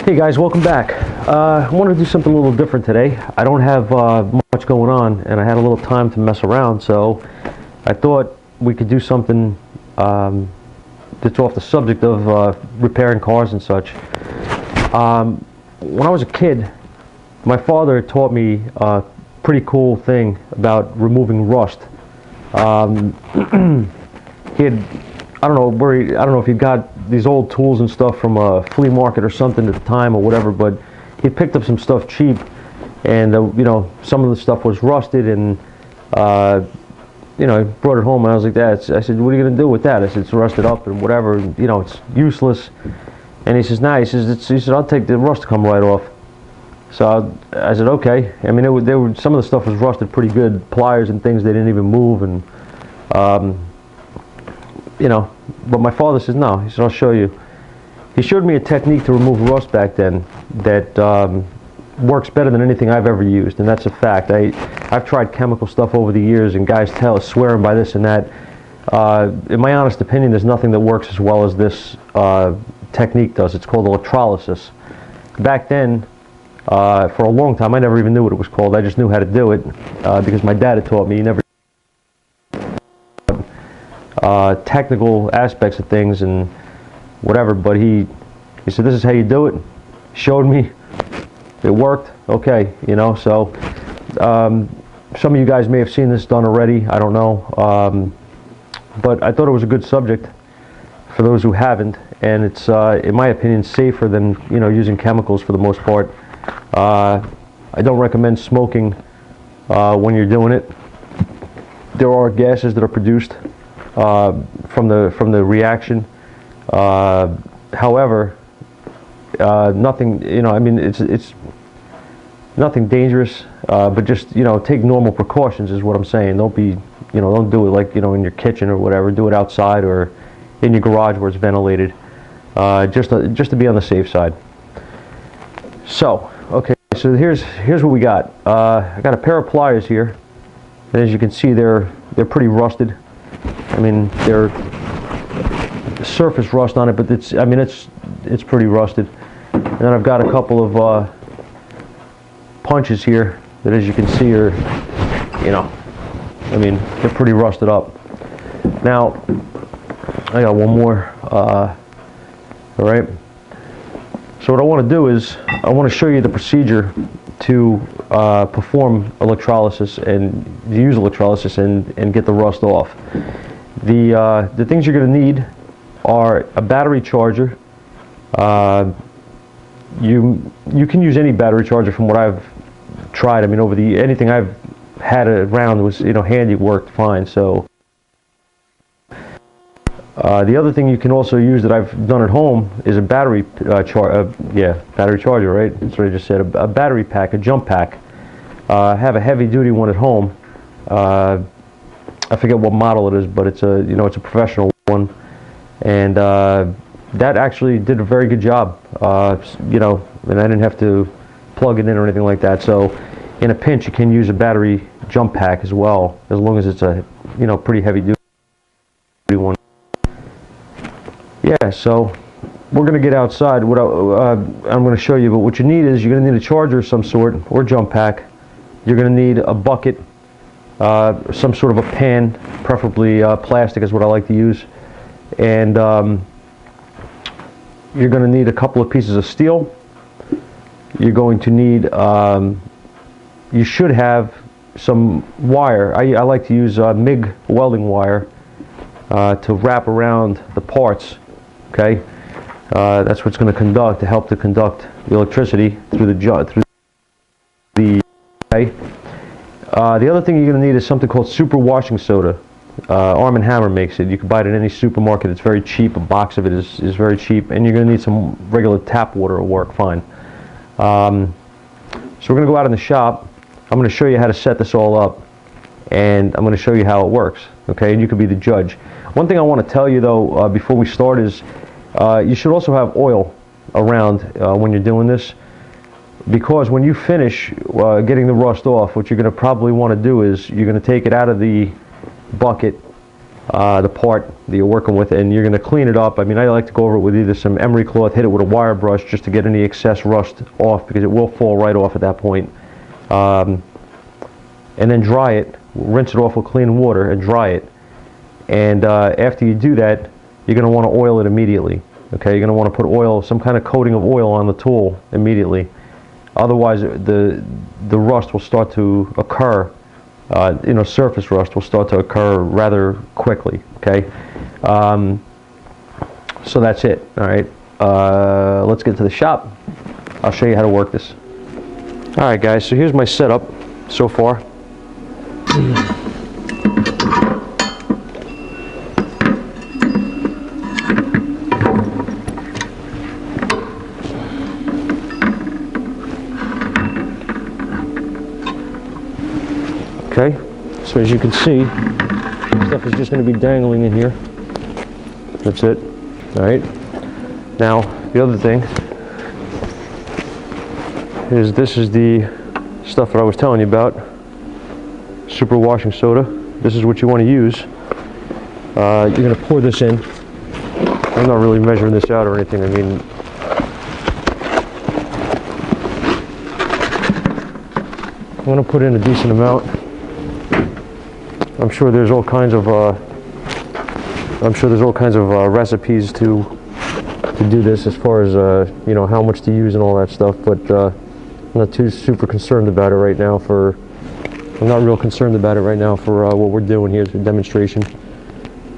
Hey guys, welcome back. I want to do something a little different today. I don't have much going on, and I had a little time to mess around, so I thought we could do something that's off the subject of repairing cars and such. When I was a kid, my father taught me a pretty cool thing about removing rust. He had, I don't know if he got these old tools and stuff from a flea market or something at the time or whatever, but he picked up some stuff cheap, and you know, some of the stuff was rusted, and you know, he brought it home, and I was like, Dad, I said, what are you gonna do with that? I said, it's rusted up and whatever, and, you know, it's useless. And he says, nah, he said, I'll take the rust to come right off. So I said, okay. I mean, some of the stuff was rusted pretty good, pliers and things, they didn't even move, and you know, but my father says, no. He said, I'll show you. He showed me a technique to remove rust back then that works better than anything I've ever used, and that's a fact. I've tried chemical stuff over the years, and guys swearing by this and that. In my honest opinion, there's nothing that works as well as this technique does. It's called electrolysis. Back then, for a long time, I never even knew what it was called. I just knew how to do it because my dad had taught me. He never technical aspects of things and whatever, but he said, this is how you do it. Showed me. It worked. Okay, you know, so some of you guys may have seen this done already. I don't know, but I thought it was a good subject for those who haven't, and it's in my opinion safer than, you know, using chemicals for the most part. I don't recommend smoking when you're doing it. There are gases that are produced from the reaction. However, nothing, you know, I mean, it's nothing dangerous, but just, you know, take normal precautions is what I'm saying. Don't be, you know, don't do it like, you know, in your kitchen or whatever. Do it outside or in your garage where it's ventilated, just to be on the safe side. So, okay, so here's what we got. I got a pair of pliers here, and as you can see, they're pretty rusted. I mean, they're surface rust on it, but it's pretty rusted. And then I've got a couple of punches here that, as you can see, are, you know, I mean, they're pretty rusted up. Now, I got one more. All right. So what I want to do is I want to show you the procedure to perform electrolysis and use electrolysis and get the rust off. The things you're going to need are a battery charger. You can use any battery charger from what I've tried. I mean, anything I've had around was, you know, handy, worked fine. So the other thing you can also use that I've done at home is a battery battery charger, right? That's what I just said. A battery pack, a jump pack. I have a heavy-duty one at home. I forget what model it is, but it's a, you know, it's a professional one, and that actually did a very good job. You know, and I didn't have to plug it in or anything like that. So, in a pinch, you can use a battery jump pack as well, as long as it's a, you know, pretty heavy-duty one. Yeah, so we're going to get outside. What I'm going to show you, but what you need is you're going to need a charger of some sort or jump pack. You're going to need a bucket, some sort of a pan, preferably plastic is what I like to use, and you're going to need a couple of pieces of steel. You're going to need, you should have some wire. I like to use MIG welding wire to wrap around the parts. Okay, that's what's going to help to conduct the electricity through the okay. The other thing you're going to need is something called super washing soda. Arm & Hammer makes it. You can buy it in any supermarket. It's very cheap. A box of it is very cheap, and you're going to need some regular tap water will work fine. So we're going to go out in the shop. I'm going to show you how to set this all up, and I'm going to show you how it works. Okay, and you can be the judge. One thing I want to tell you though before we start is you should also have oil around when you're doing this, because when you finish getting the rust off, what you're going to probably want to do is you're going to take it out of the bucket the part that you're working with, and you're going to clean it up. I mean, I like to go over it with either some emery cloth, hit it with a wire brush just to get any excess rust off, because it will fall right off at that point. And then dry it, rinse it off with clean water and dry it. And after you do that, you're going to want to oil it immediately. Okay, you're going to want to put oil, some kind of coating of oil on the tool immediately. Otherwise, the rust will start to occur. Surface rust will start to occur rather quickly. Okay, so that's it. All right, let's get to the shop. I'll show you how to work this. All right, guys. So here's my setup so far. Okay, so as you can see, stuff is just going to be dangling in here. That's it. All right. Now, the other thing is this is the stuff that I was telling you about. Super washing soda. This is what you want to use. You're going to pour this in. I'm not really measuring this out or anything. I mean, I'm going to put in a decent amount. I'm sure there's all kinds of recipes to do this, as far as how much to use and all that stuff. But I'm not too super concerned about it right now. I'm not real concerned about it right now for what we're doing here, the demonstration.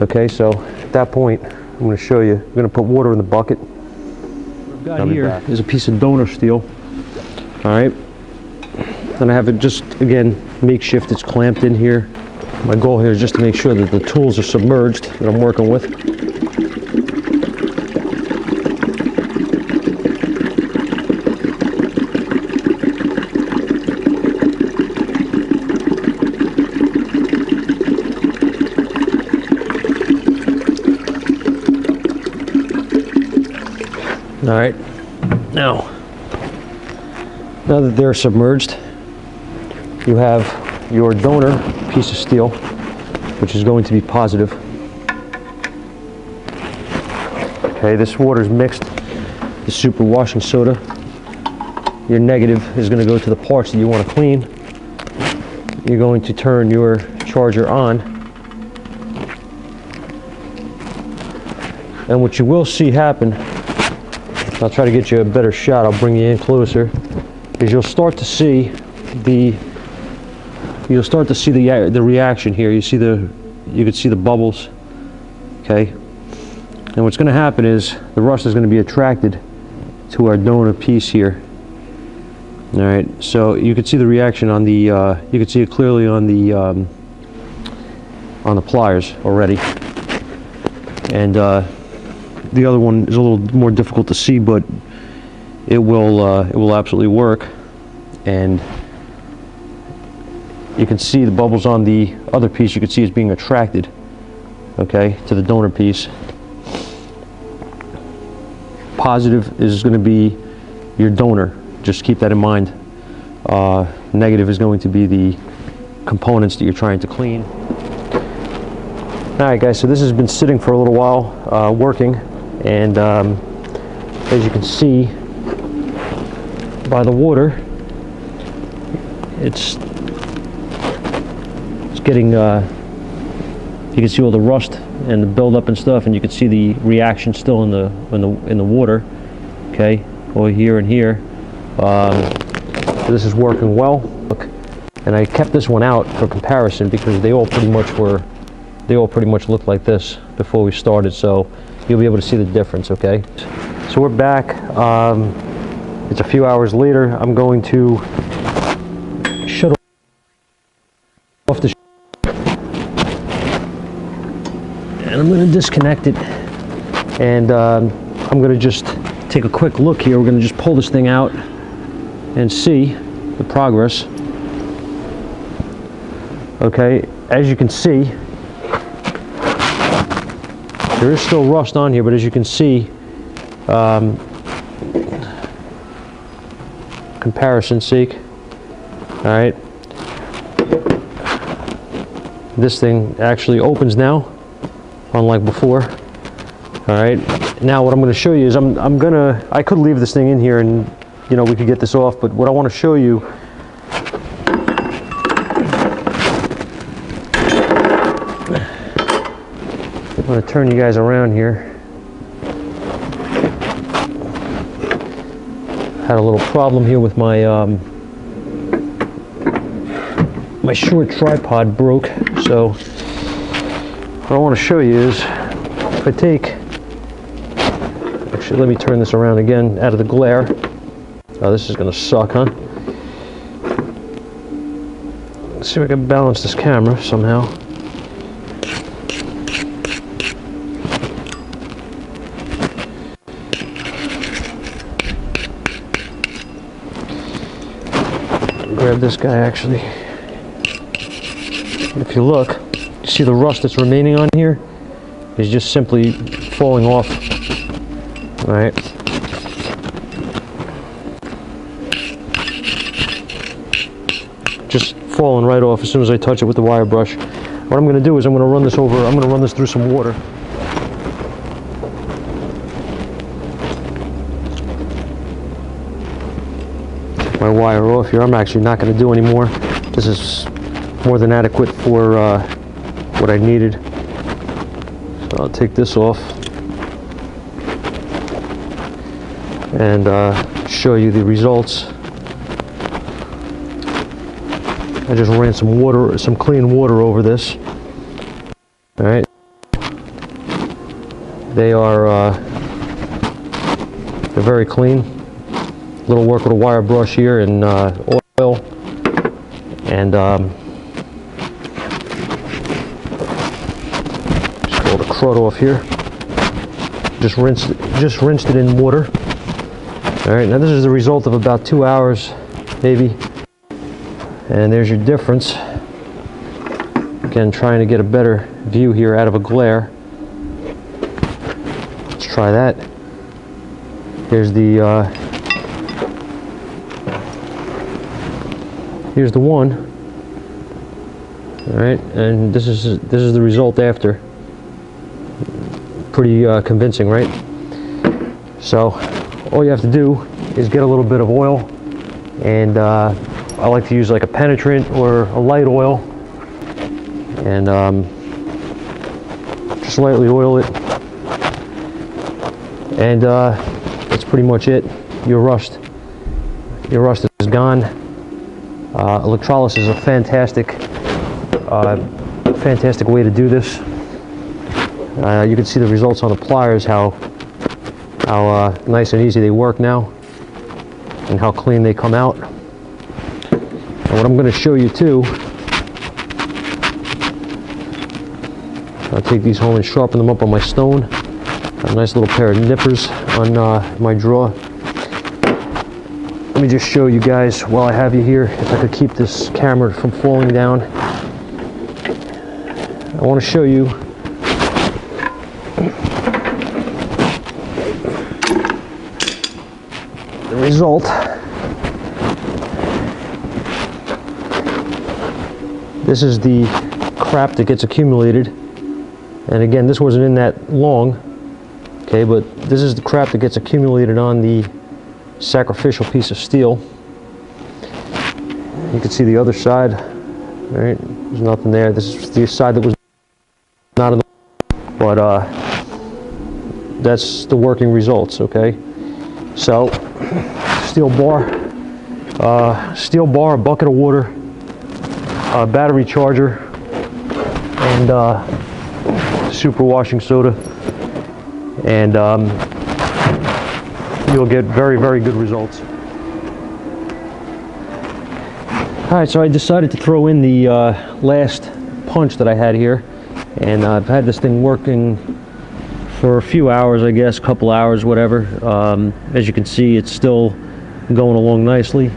Okay, so at that point, I'm going to show you. I'm going to put water in the bucket. What I've got here is a piece of donor steel. All right, then I have it just, again, makeshift. It's clamped in here. My goal here is just to make sure that the tools are submerged that I'm working with. All right, now that they're submerged, you have your donor piece of steel, which is going to be positive. Okay, this water is mixed, the super washing soda. Your negative is going to go to the parts that you want to clean. You're going to turn your charger on, and what you will see happen, I'll try to get you a better shot, I'll bring you in closer, is you'll start to see the reaction here. You can see the bubbles. Okay, and what's going to happen is the rust is going to be attracted to our donor piece here. All right, so you can see the reaction on the you can see it clearly on the pliers already, and the other one is a little more difficult to see, but it will absolutely work. And you can see the bubbles on the other piece. You can see it's being attracted, okay, to the donor piece. Positive is going to be your donor. Just keep that in mind. Negative is going to be the components that you're trying to clean. Alright guys, so this has been sitting for a little while, working, and as you can see by the water, it's getting, you can see all the rust and the buildup and stuff, and you can see the reaction still in the water. Okay, over here and here. So this is working well. Look, and I kept this one out for comparison because they all pretty much looked like this before we started. So you'll be able to see the difference. Okay, so we're back. It's a few hours later. I'm going to shut off the and I'm going to disconnect it, and I'm going to just take a quick look here. We're going to just pull this thing out and see the progress. Okay, as you can see, there is still rust on here, but as you can see, comparison's sake, all right, this thing actually opens now. unlike before. All right, now what I'm going to show you is I could leave this thing in here and, you know, we could get this off, but what I want to show you, I'm going to turn you guys around here. Had a little problem here with my my short tripod broke, so what I want to show you is if I take, actually let me turn this around again out of the glare. Oh, this is going to suck, huh? Let's see if I can balance this camera somehow. Grab this guy actually. If you look, you see the rust that's remaining on here is just simply falling off. All right. Just falling right off as soon as I touch it with the wire brush. What I'm going to do is I'm going to run this over, I'm going to run this through some water. My wire off here. I'm actually not going to do any more. This is more than adequate for what I needed. So I'll take this off and show you the results. I just ran some water, some clean water over this. All right. They are they're very clean. Little work with a wire brush here and oil, and just pull the crud off here. Just rinsed it in water. All right, now this is the result of about 2 hours, maybe, and there's your difference. Again, trying to get a better view here out of a glare. Let's try that. Here's the here's the one. All right, and this is the result after. Pretty convincing, right? So all you have to do is get a little bit of oil, and I like to use like a penetrant or a light oil, and just lightly oil it, and that's pretty much it. Your rust is gone. Electrolysis is a fantastic way to do this. You can see the results on the pliers, how nice and easy they work now, and how clean they come out. And what I'm going to show you too, I'll take these home and sharpen them up on my stone. Got a nice little pair of nippers on my drawer. Let me just show you guys while I have you here, if I could keep this camera from falling down. I want to show you the result. This is the crap that gets accumulated, and again, this wasn't in that long, okay, but this is the crap that gets accumulated on the sacrificial piece of steel. You can see the other side, right? There's nothing there. This is the side that was not in the, but that's the working results, okay? So steel bar, a bucket of water, a battery charger, and super washing soda, and you'll get very, very good results. All right, so I decided to throw in the last punch that I had here, and I've had this thing working for a few hours, I guess, couple hours, whatever. As you can see, it's still going along nicely.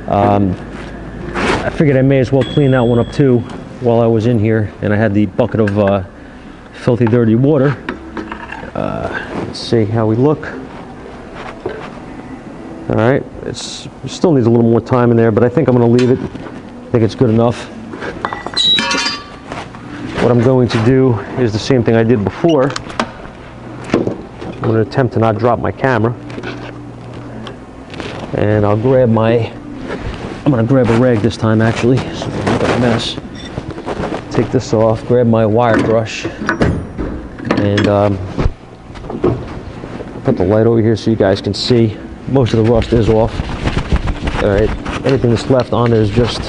I figured I may as well clean that one up too while I was in here, and I had the bucket of filthy, dirty water. Let's see how we look. All right, it still needs a little more time in there, but I think I'm going to leave it. I think it's good enough. what I'm going to do is the same thing I did before. I'm going to attempt to not drop my camera. And I'll grab my, I'm going to grab a rag this time actually, so I don't make a mess. Take this off, grab my wire brush, and put the light over here so you guys can see. Most of the rust is off. All right, anything that's left on there is just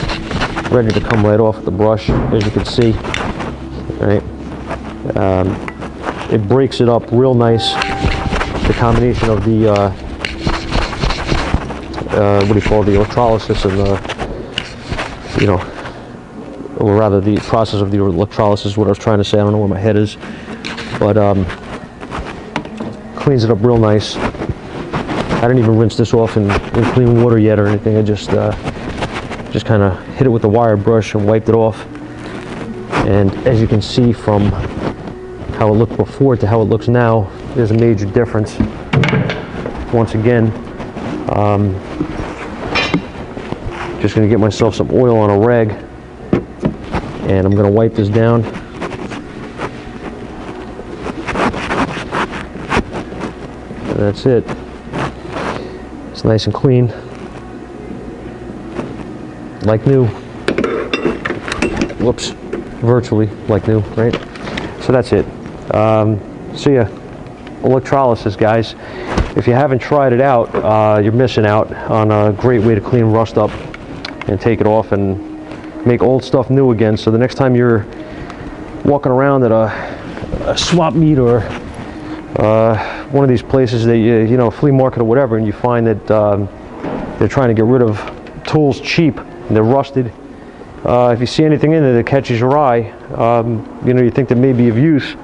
ready to come right off with the brush, as you can see. All right, it breaks it up real nice. The combination of the what do you call it, the electrolysis and the, you know, or rather the process of the electrolysis is what I was trying to say. I don't know where my head is, but cleans it up real nice. I didn't even rinse this off in clean water yet or anything. I just kind of hit it with the wire brush and wiped it off. And as you can see from how it looked before to how it looks now, there's a major difference. Once again, just going to get myself some oil on a rag, and I'm going to wipe this down. And that's it. It's nice and clean, like new. Whoops, virtually like new, right? So that's it. So yeah, electrolysis, guys. If you haven't tried it out, you're missing out on a great way to clean rust up and take it off and make old stuff new again. So the next time you're walking around at a swap meet or one of these places that you know, flea market or whatever, and you find that they're trying to get rid of tools cheap and they're rusted, if you see anything in there that catches your eye, you know, you think that may be of use,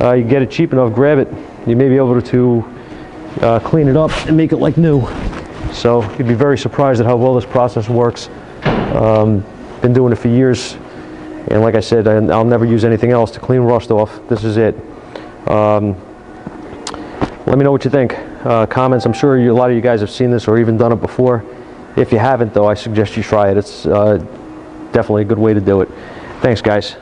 you get it cheap enough, grab it. You may be able to clean it up and make it like new. So you'd be very surprised at how well this process works. Been doing it for years, and like I said, I'll never use anything else to clean rust off. This is it. Let me know what you think. Comments. I'm sure a lot of you guys have seen this or even done it before. If you haven't, though, I suggest you try it. It's definitely a good way to do it. Thanks, guys.